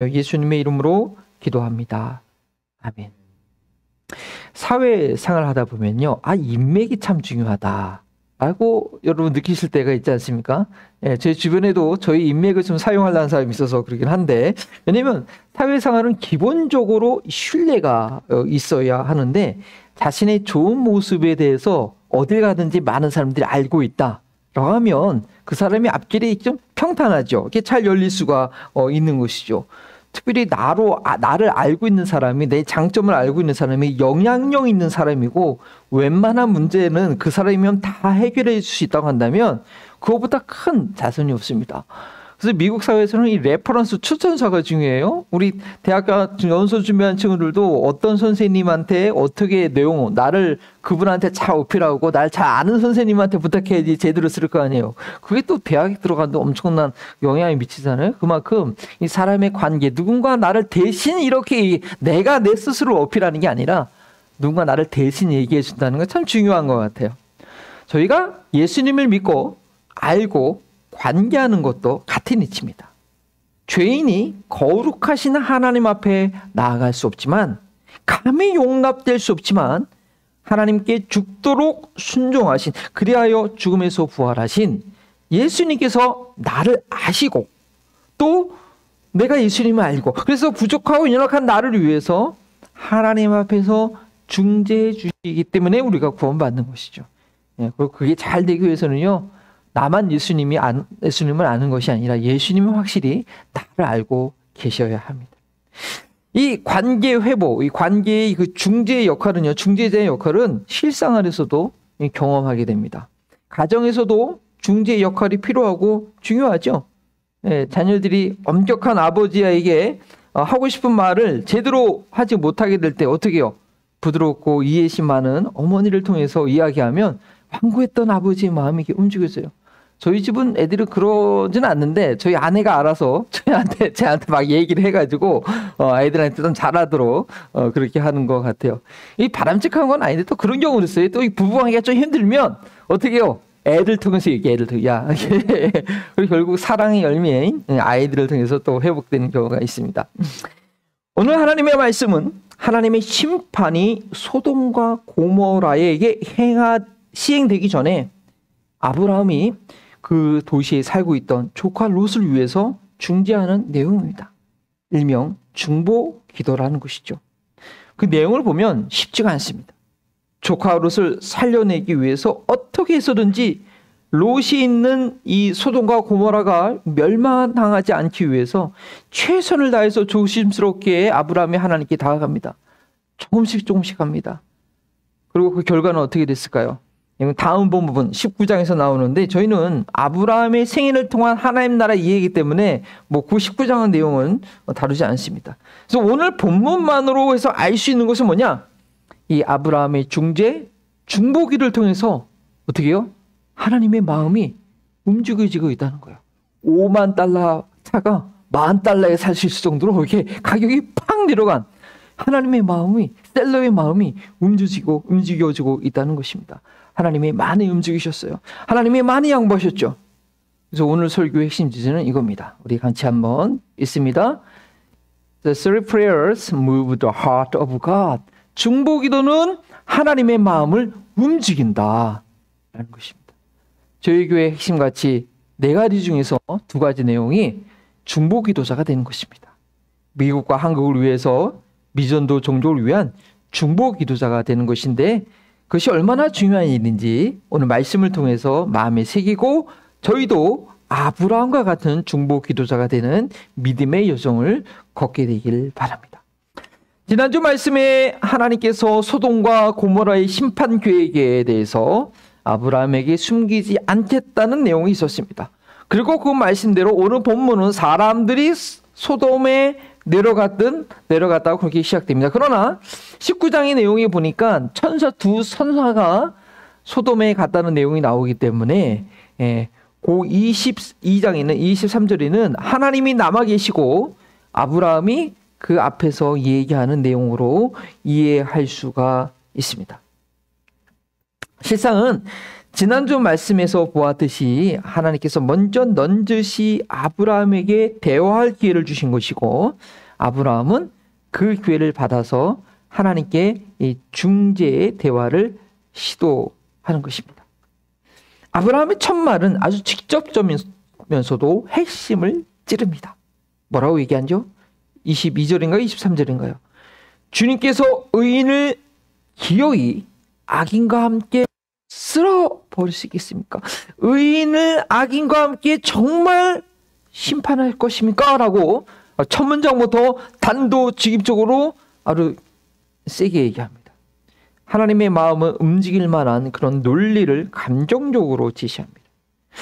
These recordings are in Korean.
예수님의 이름으로 기도합니다. 아멘. 사회생활 하다 보면요, 인맥이 참 중요하다 라고 여러분 느끼실 때가 있지 않습니까? 제 주변에도 저희 인맥을 좀 사용하려는 사람이 있어서 그러긴 한데, 왜냐면 사회생활은 기본적으로 신뢰가 있어야 하는데, 자신의 좋은 모습에 대해서 어딜 가든지 많은 사람들이 알고 있다 라고 하면 그 사람이 앞길이 좀 평탄하죠. 이게 잘 열릴 수가 있는 것이죠. 특별히 나를 알고 있는 사람이, 내 장점을 알고 있는 사람이 영향력 있는 사람이고, 웬만한 문제는 그 사람이면 다 해결해 줄 수 있다고 한다면 그것보다 큰 자산이 없습니다. 그래서 미국 사회에서는 이 레퍼런스 추천서가 중요해요. 우리 대학가 연수 준비한 친구들도 어떤 선생님한테 어떻게 나를 그분한테 잘 어필하고 날 잘 아는 선생님한테 부탁해야지 제대로 쓸 거 아니에요. 그게 또 대학에 들어가는데 엄청난 영향이 미치잖아요. 그만큼 이 사람의 관계, 누군가 나를 대신 이렇게 내가 내 스스로 어필하는 게 아니라 누군가 나를 대신 얘기해 준다는 건 참 중요한 것 같아요. 저희가 예수님을 믿고 알고 관계하는 것도 같은 이치입니다. 죄인이 거룩하신 하나님 앞에 나아갈 수 없지만, 감히 용납될 수 없지만, 하나님께 죽도록 순종하신, 그리하여 죽음에서 부활하신 예수님께서 나를 아시고, 또 내가 예수님을 알고, 그래서 부족하고 연약한 나를 위해서 하나님 앞에서 중재해 주시기 때문에 우리가 구원받는 것이죠. 그리고 그게 잘 되기 위해서는요, 나만 예수님을 아는 것이 아니라 예수님이 확실히 나를 알고 계셔야 합니다. 이 관계 회복, 이 관계의 그 중재의 역할은요, 중재자의 역할은 실생활에서도 경험하게 됩니다. 가정에서도 중재의 역할이 필요하고 중요하죠. 자녀들이 엄격한 아버지에게 하고 싶은 말을 제대로 하지 못하게 될 때 어떻게 해요? 부드럽고 이해심 많은 어머니를 통해서 이야기하면 완고했던 아버지의 마음이 이렇게 움직여져요. 저희 집은 애들은 그러지는 않는데 저희 아내가 알아서 저한테 막 얘기를 해가지고 아이들한테 좀 잘하도록 그렇게 하는 것 같아요. 이 바람직한 건 아닌데 또 그런 경우도 있어요. 또 이 부부관계가 좀 힘들면 어떻게 해요? 애들 통해서 애들 통해서 야 그리고 결국 사랑의 열매인 아이들을 통해서 또 회복되는 경우가 있습니다. 오늘 하나님의 말씀은 하나님의 심판이 소돔과 고모라에게 시행되기 전에 아브라함이 그 도시에 살고 있던 조카 롯을 위해서 중재하는 내용입니다. 일명 중보 기도라는 것이죠. 그 내용을 보면 쉽지가 않습니다. 조카 롯을 살려내기 위해서 어떻게 해서든지 롯이 있는 이 소돔과 고모라가 멸망당하지 않기 위해서 최선을 다해서 조심스럽게 아브라함이 하나님께 다가갑니다. 조금씩 합니다. 그리고 그 결과는 어떻게 됐을까요? 다음 본문 19장에서 나오는데, 저희는 아브라함의 생애를 통한 하나님 나라 이해이기 때문에 그 19장의 내용은 다루지 않습니다. 그래서 오늘 본문만으로 해서 알 수 있는 것은 뭐냐? 이 아브라함의 중보기를 통해서 어떻게 해요? 하나님의 마음이 움직여지고 있다는 거예요. 5만 달러 차가 10,000달러에 살 수 있을 정도로 이렇게 가격이 팍 내려간 하나님의 마음이, 셀러의 마음이 움직여지고 있다는 것입니다. 하나님이 많이 움직이셨어요. 하나님이 많이 양보하셨죠. 그래서 오늘 설교의 핵심 주제는 이겁니다. 우리 같이 한번 읽습니다. The three prayers move the heart of God. 중보기도는 하나님의 마음을 움직인다 라는 것입니다. 저희 교회의 핵심같이 4가지 중에서 2가지 내용이 중보기도자가 되는 것입니다. 미국과 한국을 위해서 미전도 종족을 위한 중보기도자가 되는 것인데, 그것이 얼마나 중요한 일인지 오늘 말씀을 통해서 마음에 새기고 저희도 아브라함과 같은 중보기도자가 되는 믿음의 여정을 걷게 되길 바랍니다. 지난주 말씀에 하나님께서 소돔과 고모라의 심판 계획에 대해서 아브라함에게 숨기지 않겠다는 내용이 있었습니다. 그리고 그 말씀대로 오늘 본문은 사람들이 소돔에 내려갔다고 그렇게 시작됩니다. 그러나 19장의 내용에 보니까 천사 2선사가 소돔에 갔다는 내용이 나오기 때문에 그 22장에는 23절에는 하나님이 남아 계시고 아브라함이 그 앞에서 얘기하는 내용으로 이해할 수가 있습니다. 실상은 지난주 말씀에서 보았듯이 하나님께서 먼저 넌지시 아브라함에게 대화할 기회를 주신 것이고, 아브라함은 그 기회를 받아서 하나님께 이 중재의 대화를 시도하는 것입니다. 아브라함의 첫 말은 아주 직접적이면서도 핵심을 찌릅니다. 뭐라고 얘기하죠? 22절인가요? 23절인가요? 주님께서 의인을 기어이 악인과 함께 쓸어버릴 수 있겠습니까? 의인을 악인과 함께 정말 심판할 것입니까? 라고 첫 문장부터 단도직입적으로 아주 세게 얘기합니다. 하나님의 마음을 움직일 만한 그런 논리를 감정적으로 제시합니다.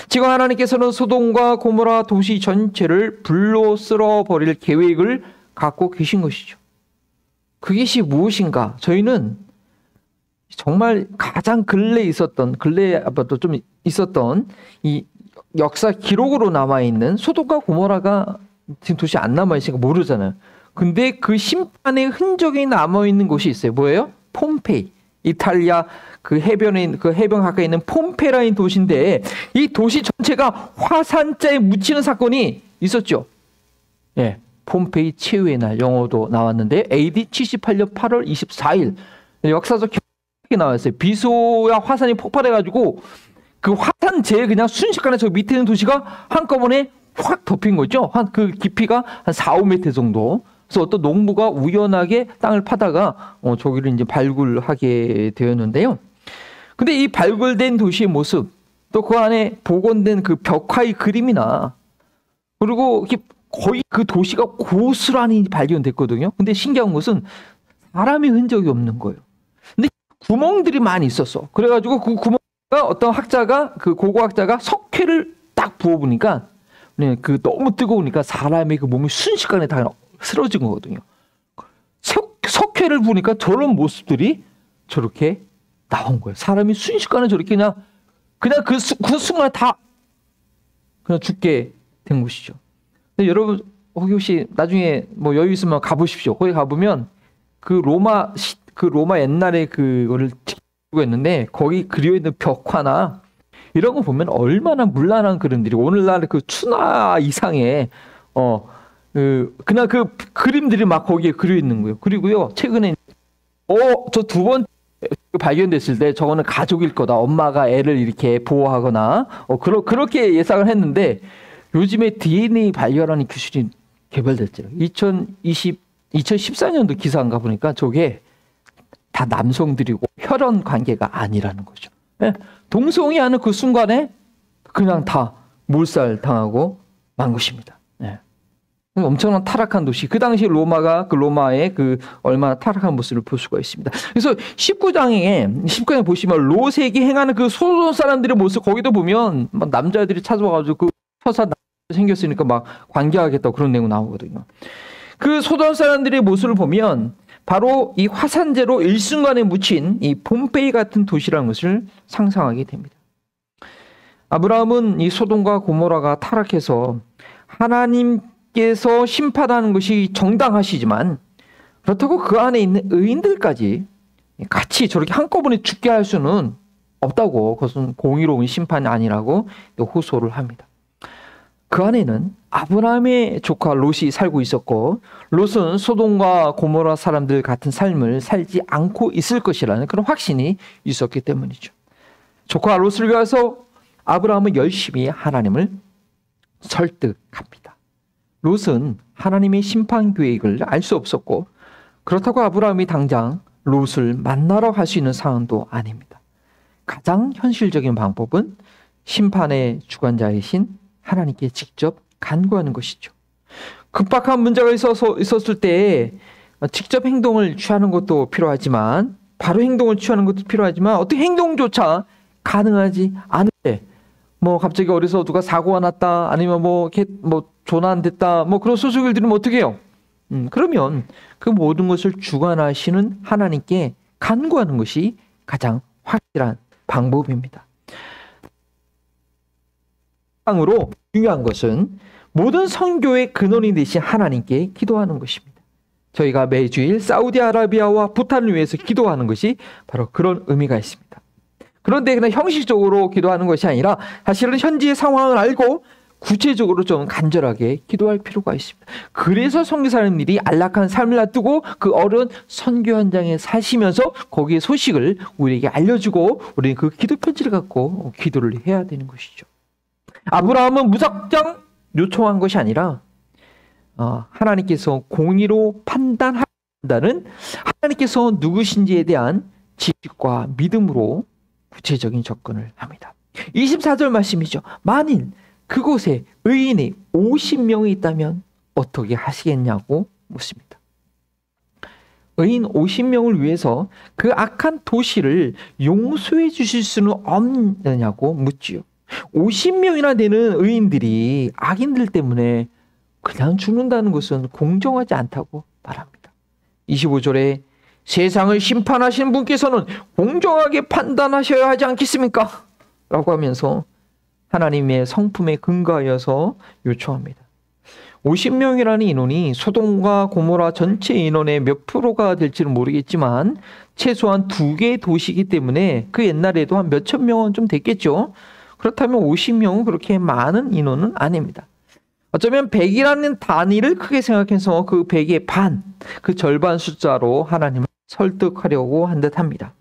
지금 하나님께서는 소돔과 고모라 도시 전체를 불로 쓸어버릴 계획을 갖고 계신 것이죠. 그것이 무엇인가? 저희는 정말 가장 근래에 있었던 이 역사 기록으로 남아있는 소돔과 고모라가 지금 도시 안 남아있으니까 모르잖아요. 근데 그 심판의 흔적이 남아있는 곳이 있어요. 뭐예요? 폼페이. 이탈리아 그 해변 가까이 있는 폼페라인 도시인데, 이 도시 전체가 화산자에 묻히는 사건이 있었죠. 예. 폼페이 치유의 날, 영어도 나왔는데 AD 78년 8월 24일 역사적 기록이 나왔어요. 비소야 화산이 폭발해가지고 그 화산재에 그냥 순식간에 저 밑에 있는 도시가 한꺼번에 확 덮인 거죠. 그 깊이가 한 4, 5m 정도. 그래서 어떤 농부가 우연하게 땅을 파다가 저기를 이제 발굴하게 되었는데요. 근데 이 발굴된 도시의 모습, 또 그 안에 복원된 그 벽화의 그림이나, 그리고 이렇게 거의 그 도시가 고스란히 발견됐거든요. 근데 신기한 것은 사람의 흔적이 없는 거예요. 근데 구멍들이 많이 있었어. 그래가지고 그 구멍가 어떤 학자가, 그 고고학자가 석회를 딱 부어보니까, 그 너무 뜨거우니까 사람의 그 몸이 순식간에 다 쓰러진 거거든요. 석회를 부으니까 저런 모습들이 저렇게 나온 거예요. 사람이 순식간에 저렇게 그냥 그 순간에 다 그냥 죽게 된 것이죠. 근데 여러분 혹시 나중에 뭐 여유 있으면 가보십시오. 거기 가보면 그 로마 옛날에 그거를 찍고 있는데, 거기 그려 있는 벽화나 이런 거 보면 얼마나 문란한 그림들이, 오늘날 그 추나 이상의 그냥 그 그림들이 막 거기에 그려 있는 거예요. 그리고요, 최근에 저 두 번 발견됐을 때 저거는 가족일 거다. 엄마가 애를 이렇게 보호하거나 그렇게 예상을 했는데, 요즘에 DNA 발견하는 기술이 개발됐죠. 2014년도 기사인가 보니까 저게 다 남성들이고 혈연 관계가 아니라는 거죠. 네? 동성이 하는 그 순간에 그냥 다 몰살당하고 만 것입니다. 네. 엄청난 타락한 도시. 그 당시 로마의 그 얼마나 타락한 모습을 볼 수가 있습니다. 그래서 19장에 보시면 롯에게 행하는 그 소돔 사람들의 모습, 거기도 보면 막 남자들이 찾아와가지고 그 처사 생겼으니까 막 관계하겠다 그런 내용 나오거든요. 그 소돔 사람들의 모습을 보면 바로 이 화산재로 일순간에 묻힌 이 폼페이 같은 도시라는 것을 상상하게 됩니다. 아브라함은 이 소돔과 고모라가 타락해서 하나님께서 심판하는 것이 정당하시지만, 그렇다고 그 안에 있는 의인들까지 같이 저렇게 한꺼번에 죽게 할 수는 없다고, 그것은 공의로운 심판이 아니라고 호소를 합니다. 그 안에는 아브라함의 조카 롯이 살고 있었고, 롯은 소돔과 고모라 사람들 같은 삶을 살지 않고 있을 것이라는 그런 확신이 있었기 때문이죠. 조카 롯을 위해서 아브라함은 열심히 하나님을 설득합니다. 롯은 하나님의 심판 계획을 알 수 없었고, 그렇다고 아브라함이 당장 롯을 만나러 갈 수 있는 상황도 아닙니다. 가장 현실적인 방법은 심판의 주관자이신 하나님께 직접 간구하는 것이죠. 급박한 문제가 있었을 때 직접 행동을 취하는 것도 필요하지만, 바로 행동을 취하는 것도 필요하지만, 어떤 행동조차 가능하지 않을 때, 뭐 갑자기 어디서 누가 사고가 났다, 아니면 뭐 조난됐다, 뭐 그런 소식을 들으면 어떻게 해요? 그러면 그 모든 것을 주관하시는 하나님께 간구하는 것이 가장 확실한 방법입니다. 으로 중요한 것은 모든 선교의 근원이 되신 하나님께 기도하는 것입니다. 저희가 매주일 사우디아라비아와 부탄을 위해서 기도하는 것이 바로 그런 의미가 있습니다. 그런데 그냥 형식적으로 기도하는 것이 아니라 사실은 현지의 상황을 알고 구체적으로 좀 간절하게 기도할 필요가 있습니다. 그래서 선교사님들이 안락한 삶을 놔두고 그 어려운 선교 현장에 사시면서 거기에 소식을 우리에게 알려주고 우리는 그 기도 편지를 갖고 기도를 해야 되는 것이죠. 아브라함은 무작정 요청한 것이 아니라 하나님께서 공의로 판단한다는 하나님께서 누구신지에 대한 지식과 믿음으로 구체적인 접근을 합니다. 24절 말씀이죠. 만일 그곳에 의인이 50명이 있다면 어떻게 하시겠냐고 묻습니다. 의인 50명을 위해서 그 악한 도시를 용서해 주실 수는 없느냐고 묻지요. 50명이나 되는 의인들이 악인들 때문에 그냥 죽는다는 것은 공정하지 않다고 말합니다. 25절에 세상을 심판하시는 분께서는 공정하게 판단하셔야 하지 않겠습니까? 라고 하면서 하나님의 성품에 근거하여서 요청합니다. 50명이라는 인원이 소돔과 고모라 전체 인원의 몇 프로가 될지는 모르겠지만 최소한 2개의 도시이기 때문에 그 옛날에도 한 몇천 명은 좀 됐겠죠. 그렇다면 50명은 그렇게 많은 인원은 아닙니다. 어쩌면 100이라는 단위를 크게 생각해서 그 100의 반, 그 절반 숫자로 하나님을 설득하려고 한 듯합니다.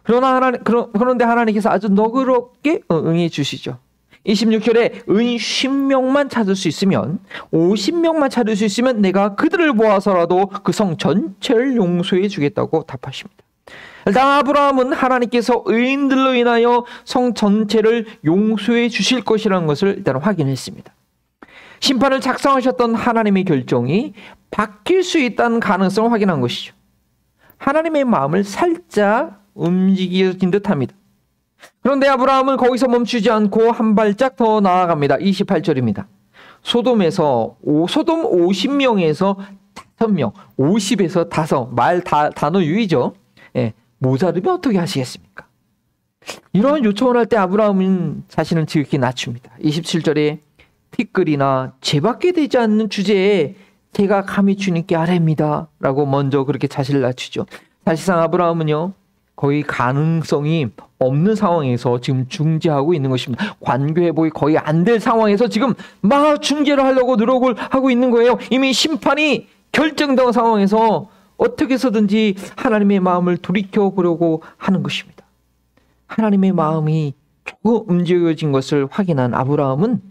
그런데 하나님께서 아주 너그럽게 응해 주시죠. 26절에 의인 10명만 찾을 수 있으면 50명만 찾을 수 있으면 내가 그들을 모아서라도 그 성 전체를 용서해 주겠다고 답하십니다. 일단 아브라함은 하나님께서 의인들로 인하여 성 전체를 용서해 주실 것이라는 것을 일단 확인했습니다. 심판을 작성하셨던 하나님의 결정이 바뀔 수 있다는 가능성을 확인한 것이죠. 하나님의 마음을 살짝 움직여진 듯합니다. 그런데 아브라함은 거기서 멈추지 않고 한 발짝 더 나아갑니다. 28절입니다. 소돔 50명에서 5명, 50에서 5, 단어 유의죠. 예, 모자르면 어떻게 하시겠습니까? 이런 요청을 할 때 아브라함은 자신을 지극히 낮춥니다. 27절에 티끌이나 재밖에 되지 않는 주제에 제가 감히 주님께 아뢰입니다 라고 먼저 그렇게 자신을 낮추죠. 사실상 아브라함은요, 거의 가능성이 없는 상황에서 지금 중재하고 있는 것입니다. 관계 회복이 거의 안 될 상황에서 지금 막 중재를 하려고 노력을 하고 있는 거예요. 이미 심판이 결정된 상황에서 어떻게 해서든지 하나님의 마음을 돌이켜보려고 하는 것입니다. 하나님의 마음이 조금 움직여진 것을 확인한 아브라함은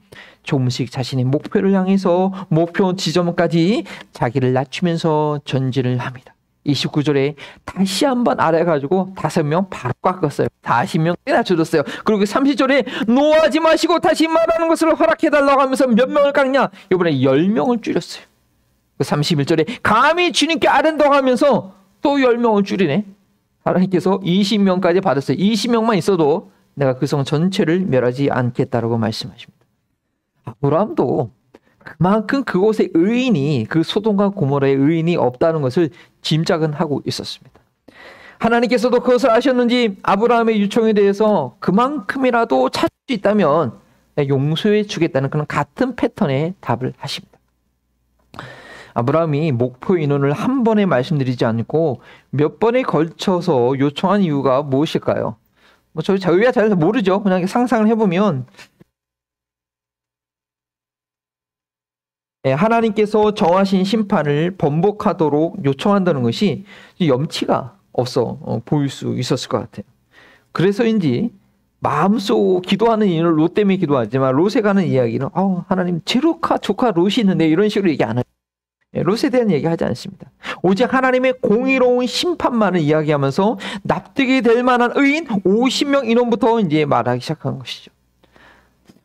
조금씩 자신의 목표를 향해서 목표 지점까지 자기를 낮추면서 전진을 합니다. 29절에 다시 한번 아래가지고 5명 바로 깎았어요. 40명 낮춰줬어요. 그리고 30절에 노하지 마시고 다시 말하는 것을 허락해달라고 하면서 몇 명을 깎냐? 이번에 10명을 줄였어요. 31절에 감히 주님께 아른다고 하면서 또 10명을 줄이네. 하나님께서 20명까지 받았어요. 20명만 있어도 내가 그 성 전체를 멸하지 않겠다라고 말씀하십니다. 아브라함도 그만큼 그곳에 의인이, 그 소돔과 고모라의 의인이 없다는 것을 짐작은 하고 있었습니다. 하나님께서도 그것을 아셨는지 아브라함의 요청에 대해서 그만큼이라도 찾을 수 있다면 용서해 주겠다는 그런 같은 패턴의 답을 하십니다. 아브라함이 목표 인원을 한 번에 말씀드리지 않고 몇 번에 걸쳐서 요청한 이유가 무엇일까요? 저희가 잘 모르죠. 그냥 상상을 해보면 하나님께서 정하신 심판을 번복하도록 요청한다는 것이 염치가 없어 보일 수 있었을 것 같아요. 그래서인지 마음속 기도하는 이유는 롯 때문에 기도하지만 롯에 가는 이야기는 하나님 제 조카 롯이 있는데 이런 식으로 얘기 안 해요. 롯에 대한 얘기하지 않습니다. 오직 하나님의 공의로운 심판만을 이야기하면서 납득이 될 만한 의인 50명 인원부터 이제 말하기 시작한 것이죠.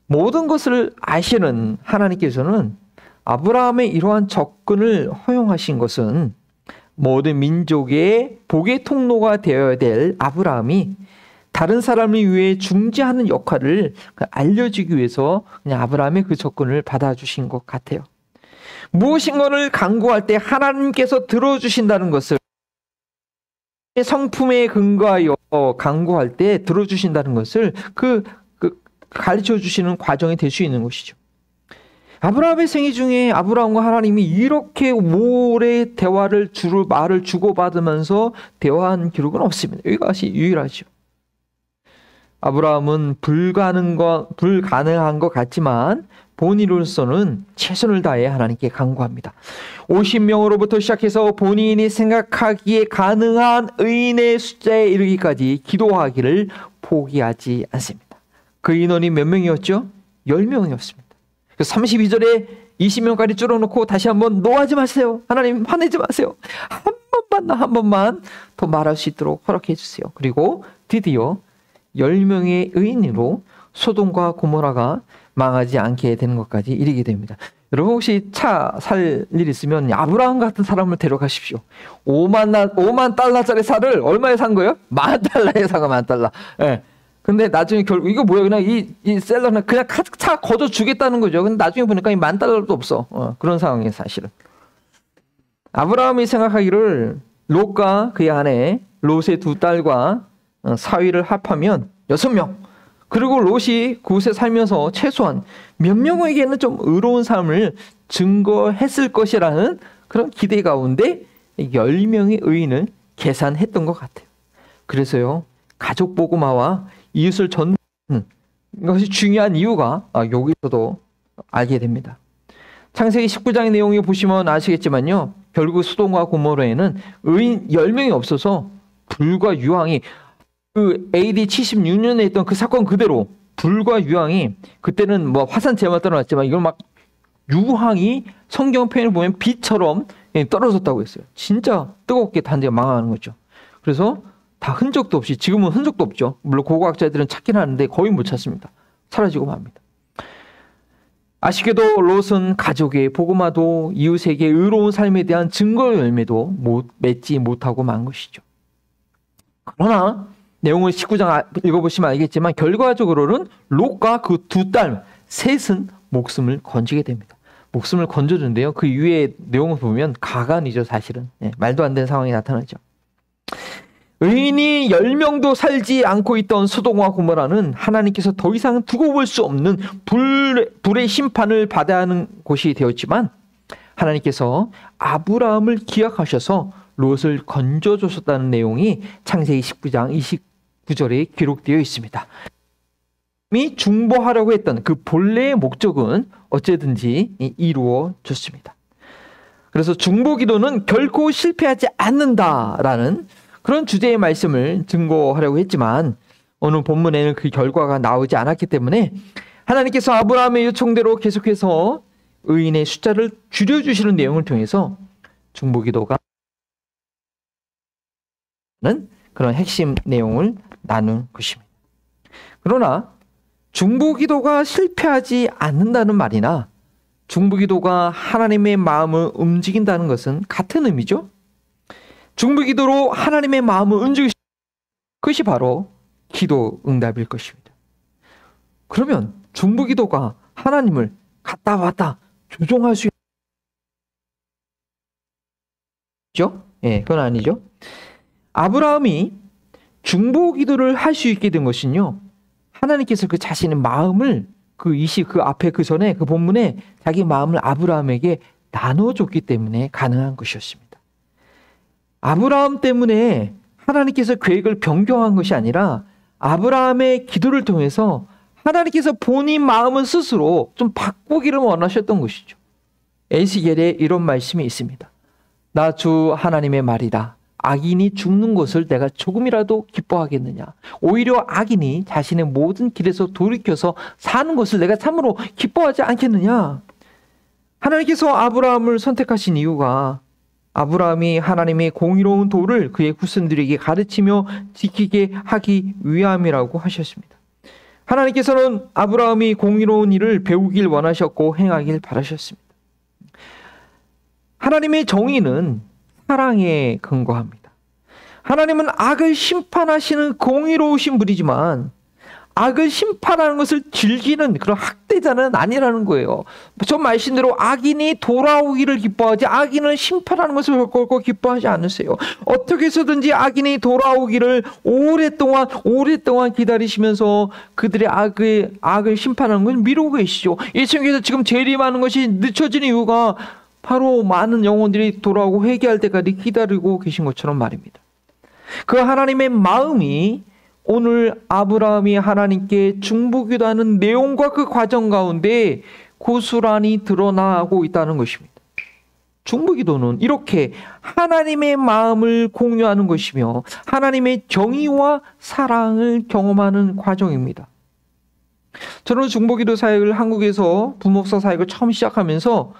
모든 것을 아시는 하나님께서는 아브라함의 이러한 접근을 허용하신 것은 모든 민족의 복의 통로가 되어야 될 아브라함이 다른 사람을 위해 중재하는 역할을 알려주기 위해서 그냥 아브라함의 그 접근을 받아주신 것 같아요. 무엇인가를 간구할 때 하나님께서 들어주신다는 것을 성품에 근거하여 간구할 때 들어주신다는 것을 가르쳐 주시는 과정이 될 수 있는 것이죠. 아브라함의 생애 중에 아브라함과 하나님이 이렇게 오래 말을 주고받으면서 대화한 기록은 없습니다. 이것이 유일하죠. 아브라함은 불가능한 것 같지만 본인으로서는 최선을 다해 하나님께 간구합니다. 50명으로부터 시작해서 본인이 생각하기에 가능한 의인의 숫자에 이르기까지 기도하기를 포기하지 않습니다. 그 인원이 몇 명이었죠? 10명이었습니다. 32절에 20명까지 줄여놓고 다시 한번 노하지 마세요. 하나님 화내지 마세요. 한 번만 더 말할 수 있도록 허락해 주세요. 그리고 드디어 10명의 의인으로 소돔과 고모라가 망하지 않게 되는 것까지 이르게 됩니다. 여러분 혹시 차 살 일 있으면 아브라함 같은 사람을 데려가십시오. 5만 달러짜리 차를 얼마에 산 거예요? 10,000달러에 산 거, 10,000달러. 예. 근데 나중에 결국 이거 뭐야? 그냥 이 셀러는 그냥 차 거저 주겠다는 거죠. 근데 나중에 보니까 이 10,000달러도 없어. 그런 상황이에요, 사실은. 아브라함이 생각하기를 롯과 그의 아내 롯의 2딸과 사위를 합하면 6명. 그리고 롯이 그곳에 살면서 최소한 몇 명에게는 좀 의로운 삶을 증거했을 것이라는 그런 기대 가운데 10명의 의인을 계산했던 것 같아요. 그래서요, 가족 보고마와 이웃을 전는 것이 중요한 이유가 여기서도 알게 됩니다. 창세기 19장의 내용을 보시면 아시겠지만요, 결국 소돔과 고모라에는 의인 10명이 없어서 불과 유황이 그 AD 76년에 있던 그 사건 그대로 불과 유황이, 그때는 뭐 화산 제만 떨어졌지만 이걸 막 유황이 성경 표현을 보면 비처럼 떨어졌다고 했어요. 진짜 뜨겁게 단지가 망하는 거죠. 그래서 다 흔적도 없이, 지금은 흔적도 없죠. 물론 고고학자들은 찾긴 하는데 거의 못 찾습니다. 사라지고 맙니다. 아쉽게도 롯은 가족의 복음화도 이웃에게 의로운 삶에 대한 증거 열매도 맺지 못하고 만 것이죠. 그러나 내용을 19장 읽어보시면 알겠지만 결과적으로는 롯과 그 2딸 셋은 목숨을 건지게 됩니다. 목숨을 건져준대요. 그 이후의 내용을 보면 가관이죠, 사실은. 말도 안 되는 상황이 나타나죠. 의인이 10명도 살지 않고 있던 소돔과 고모라는 하나님께서 더 이상 두고 볼 수 없는 불의 심판을 받아야 하는 곳이 되었지만 하나님께서 아브라함을 기억하셔서 롯을 건져주셨다는 내용이 창세기 19장 29절에 기록되어 있습니다. 이 중보하려고 했던 그 본래의 목적은 어쨌든지 이루어졌습니다. 그래서 중보기도는 결코 실패하지 않는다라는 그런 주제의 말씀을 증거하려고 했지만 오늘 본문에는 그 결과가 나오지 않았기 때문에 하나님께서 아브라함의 요청대로 계속해서 의인의 숫자를 줄여주시는 내용을 통해서 중보기도가 그런 핵심 내용을 나눈 것입니다. 그러나 중보기도가 실패하지 않는다는 말이나 중보기도가 하나님의 마음을 움직인다는 것은 같은 의미죠. 중보기도로 하나님의 마음을 움직이시는 것이 바로 기도 응답일 것입니다. 그러면 중보기도가 하나님을 갔다 왔다 조종할 수 있죠? 그건 아니죠. 아브라함이 중보기도를 할 수 있게 된 것은요, 하나님께서 그 자신의 마음을 그 앞에 그 전에 그 본문에 자기 마음을 아브라함에게 나눠줬기 때문에 가능한 것이었습니다. 아브라함 때문에 하나님께서 계획을 변경한 것이 아니라 아브라함의 기도를 통해서 하나님께서 본인 마음을 스스로 좀 바꾸기를 원하셨던 것이죠. 에스겔에 이런 말씀이 있습니다. 나 주 하나님의 말이다. 악인이 죽는 것을 내가 조금이라도 기뻐하겠느냐. 오히려 악인이 자신의 모든 길에서 돌이켜서 사는 것을 내가 참으로 기뻐하지 않겠느냐. 하나님께서 아브라함을 선택하신 이유가 아브라함이 하나님의 공의로운 도를 그의 후손들에게 가르치며 지키게 하기 위함이라고 하셨습니다. 하나님께서는 아브라함이 공의로운 일을 배우길 원하셨고 행하길 바라셨습니다. 하나님의 정의는 사랑에 근거합니다. 하나님은 악을 심판하시는 공의로우신 분이지만 악을 심판하는 것을 즐기는 그런 학대자는 아니라는 거예요. 저 말씀대로 악인이 돌아오기를 기뻐하지 악인을 심판하는 것을 결코 기뻐하지 않으세요. 어떻게 해서든지 악인이 돌아오기를 오랫동안 기다리시면서 그들의 악을 심판하는 걸 미루고 계시죠. 이 세상에서 지금 재림하는 것이 늦춰지는 이유가 바로 많은 영혼들이 돌아오고 회개할 때까지 기다리고 계신 것처럼 말입니다. 그 하나님의 마음이 오늘 아브라함이 하나님께 중보기도하는 내용과 그 과정 가운데 고스란히 드러나고 있다는 것입니다. 중보기도는 이렇게 하나님의 마음을 공유하는 것이며 하나님의 정의와 사랑을 경험하는 과정입니다. 저는 중보기도 사역을 한국에서 부목사 사역을 처음 시작하면서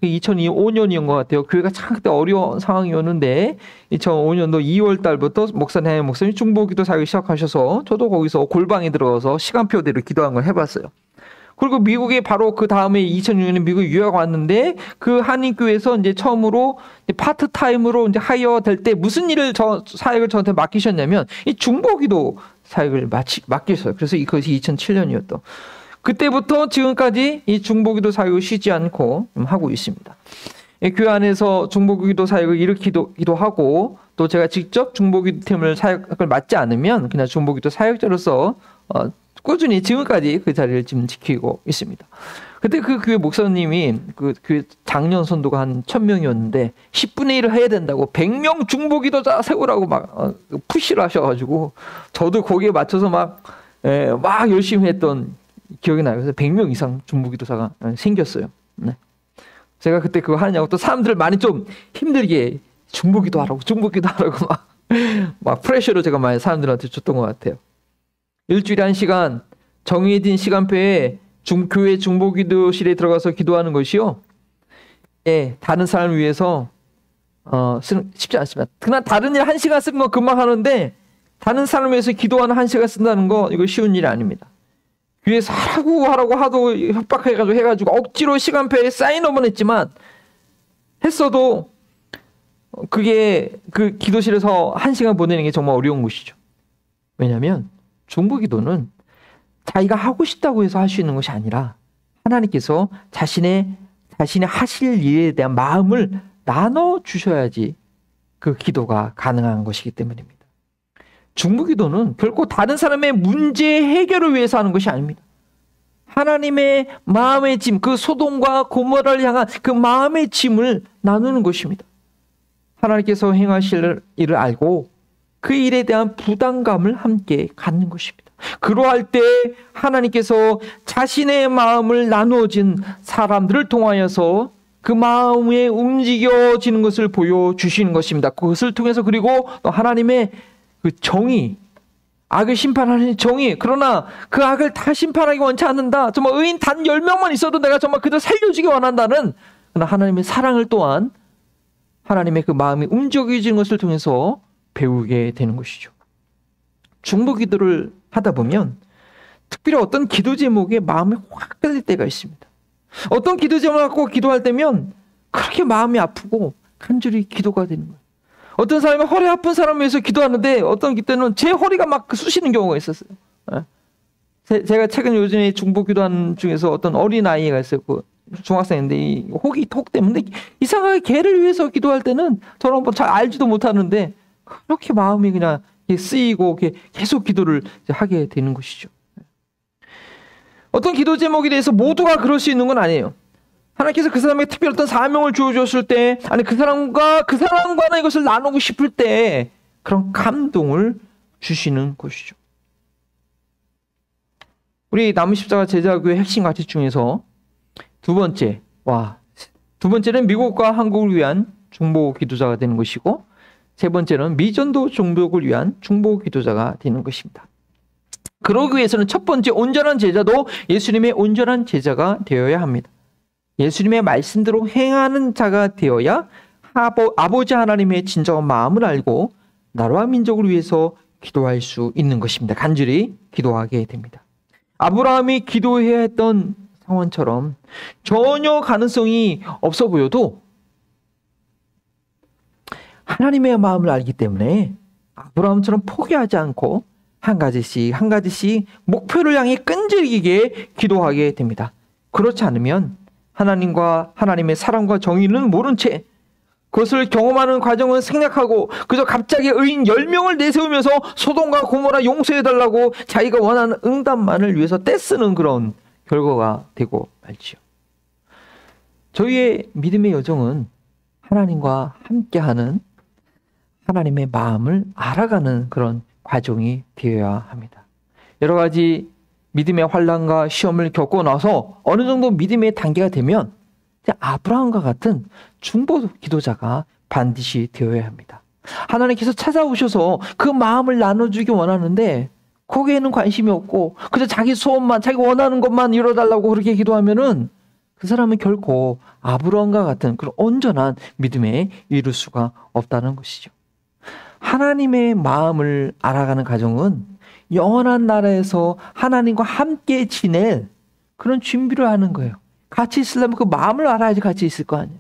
2005년이었던 것 같아요. 교회가 참 그때 어려운 상황이었는데 2005년도 2월 달부터 목사님 중보기도 사역을 시작하셔서 저도 거기서 골방에 들어가서 시간표대로 기도한 걸 해봤어요. 그리고 미국에 바로 그 다음에 2006년에 미국 유학 왔는데 그 한인교회에서 이제 처음으로 파트타임으로 이제 하이어 될 때 무슨 일을 사역을 저한테 맡기셨냐면 이 중보기도 사역을 맡기셨어요. 그래서 이것이 2007년이었던. 그때부터 지금까지 이 중보기도 사역을 쉬지 않고 하고 있습니다. 교회 안에서 중보기도 사역을 일으키기도 하고 또 제가 직접 중보기도 팀을 사역을 맡지 않으면 그냥 중보기도 사역자로서 꾸준히 지금까지 그 자리를 지금 지키고 있습니다. 그때 그 교회 목사님이 그 교회 작년 선도가 한 1000명이었는데 10분의 1을 해야 된다고 100명 중보기도자 세우라고 막 푸시를 하셔가지고 저도 거기에 맞춰서 막 열심히 했던 기억이 나요. 그래서 100명 이상 중보기도사가 생겼어요. 네. 제가 그때 그거 하느냐고 또 사람들 많이 좀 힘들게 중보기도하라고 막 프레셔를 제가 많이 사람들한테 줬던 것 같아요. 일주일에 1시간 정해진 시간표에 교회 중보기도실에 들어가서 기도하는 것이요. 다른 사람을 위해서 쉽지 않습니다. 그냥 다른 일 1시간 쓴 거 금방 하는데 다른 사람을 위해서 기도하는 1시간 쓴다는 거 이거 쉬운 일이 아닙니다. 교회에서 하라고 하도 협박해가지고 억지로 시간표에 사인업은 했지만 했어도 그게 그 기도실에서 1시간 보내는 게 정말 어려운 것이죠. 왜냐하면 중보기도는 자기가 하고 싶다고 해서 할 수 있는 것이 아니라 하나님께서 자신의 하실 일에 대한 마음을 나눠 주셔야지 그 기도가 가능한 것이기 때문입니다. 중보기도는 결코 다른 사람의 문제 해결을 위해서 하는 것이 아닙니다. 하나님의 마음의 짐, 그 소돔과 고모라를 향한 그 마음의 짐을 나누는 것입니다. 하나님께서 행하실 일을 알고 그 일에 대한 부담감을 함께 갖는 것입니다. 그러할 때 하나님께서 자신의 마음을 나누어진 사람들을 통하여서 그 마음에 움직여지는 것을 보여주시는 것입니다. 그것을 통해서 그리고 또 하나님의 그 정의, 악을 심판하는 정의, 그러나 그 악을 다 심판하기 원치 않는다. 정말 의인 단 10명만 있어도 내가 정말 그들 살려주기 원한다는 하나님의 사랑을 또한 하나님의 그 마음이 움직여지는 것을 통해서 배우게 되는 것이죠. 중보기도를 하다 보면 특별히 어떤 기도 제목에 마음이 확 끌릴 때가 있습니다. 어떤 기도 제목을 갖고 기도할 때면 그렇게 마음이 아프고 간절히 기도가 되는 거예요. 어떤 사람이 허리 아픈 사람을 위해서 기도하는데 어떤 때는 제 허리가 막 쑤시는 경우가 있었어요. 제가 최근 요즘에 중보기도하는 중에서 어떤 어린아이가 있어요. 그 중학생인데 이 혹 때문에 이상하게 걔를 위해서 기도할 때는 저는 뭐 잘 알지도 못하는데 그렇게 마음이 그냥 쓰이고 계속 기도를 하게 되는 것이죠. 어떤 기도 제목에 대해서 모두가 그럴 수 있는 건 아니에요. 하나님께서 그 사람에게 특별히 어떤 사명을 주어줬을 때, 아니 그 사람과는 이것을 나누고 싶을 때 그런 감동을 주시는 것이죠. 우리 남은십자가 제자교회 핵심 가치 중에서 두 번째는 미국과 한국을 위한 중보 기도자가 되는 것이고, 세 번째는 미전도 종족을 위한 중보 기도자가 되는 것입니다. 그러기 위해서는 첫 번째 온전한 제자도 예수님의 온전한 제자가 되어야 합니다. 예수님의 말씀대로 행하는 자가 되어야 아버지 하나님의 진정한 마음을 알고 나라와 민족을 위해서 기도할 수 있는 것입니다. 간절히 기도하게 됩니다. 아브라함이 기도해야 했던 상황처럼 전혀 가능성이 없어 보여도 하나님의 마음을 알기 때문에 아브라함처럼 포기하지 않고 한 가지씩 목표를 향해 끈질기게 기도하게 됩니다. 그렇지 않으면 하나님과 하나님의 사랑과 정의는 모른 채 그것을 경험하는 과정은 생략하고 그저 갑자기 의인 10명을 내세우면서 소돔과 고모라 용서해달라고 자기가 원하는 응답만을 위해서 떼쓰는 그런 결과가 되고 말지요. 저희의 믿음의 여정은 하나님과 함께하는 하나님의 마음을 알아가는 그런 과정이 되어야 합니다. 여러 가지 믿음의 환난과 시험을 겪고 나서 어느 정도 믿음의 단계가 되면 아브라함과 같은 중보 기도자가 반드시 되어야 합니다. 하나님께서 찾아오셔서 그 마음을 나눠주기 원하는데 거기에는 관심이 없고 그저 자기 소원만, 자기 원하는 것만 이뤄달라고 그렇게 기도하면은 그 사람은 결코 아브라함과 같은 그런 온전한 믿음에 이룰 수가 없다는 것이죠. 하나님의 마음을 알아가는 과정은 영원한 나라에서 하나님과 함께 지낼 그런 준비를 하는 거예요. 같이 있으려면 그 마음을 알아야지 같이 있을 거 아니에요.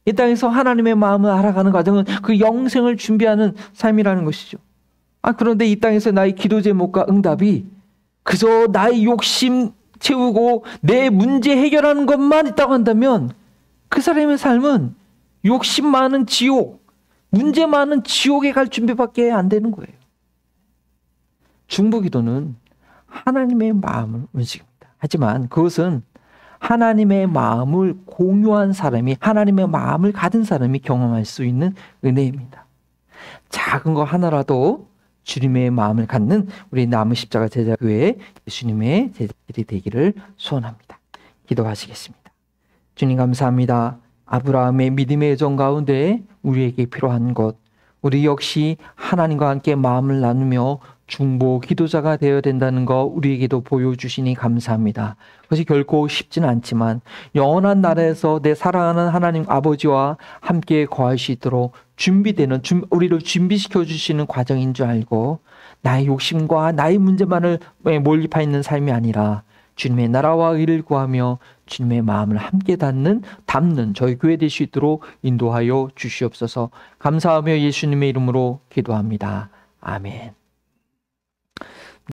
이 땅에서 하나님의 마음을 알아가는 과정은 그 영생을 준비하는 삶이라는 것이죠. 그런데 이 땅에서 나의 기도 제목과 응답이 그저 나의 욕심 채우고 내 문제 해결하는 것만 있다고 한다면 그 사람의 삶은 욕심 많은 지옥, 문제 많은 지옥에 갈 준비밖에 안 되는 거예요. 중보기도는 하나님의 마음을 움직입니다. 하지만 그것은 하나님의 마음을 공유한 사람이, 하나님의 마음을 가진 사람이 경험할 수 있는 은혜입니다. 작은 거 하나라도 주님의 마음을 갖는 우리 남은 십자가 제자교회 예수님의 제자들이 되기를 소원합니다. 기도하시겠습니다. 주님 감사합니다. 아브라함의 믿음의 여정 가운데 우리에게 필요한 것, 우리 역시 하나님과 함께 마음을 나누며 중보 기도자가 되어야 된다는 거 우리에게도 보여주시니 감사합니다. 그것이 결코 쉽지는 않지만 영원한 나라에서 내 사랑하는 하나님 아버지와 함께 거할 수 있도록 준비되는, 우리를 준비시켜 주시는 과정인 줄 알고 나의 욕심과 나의 문제만을 몰입해 있는 삶이 아니라 주님의 나라와 의를 구하며 주님의 마음을 함께 담는 저희 교회 될 수 있도록 인도하여 주시옵소서. 감사하며 예수님의 이름으로 기도합니다. 아멘.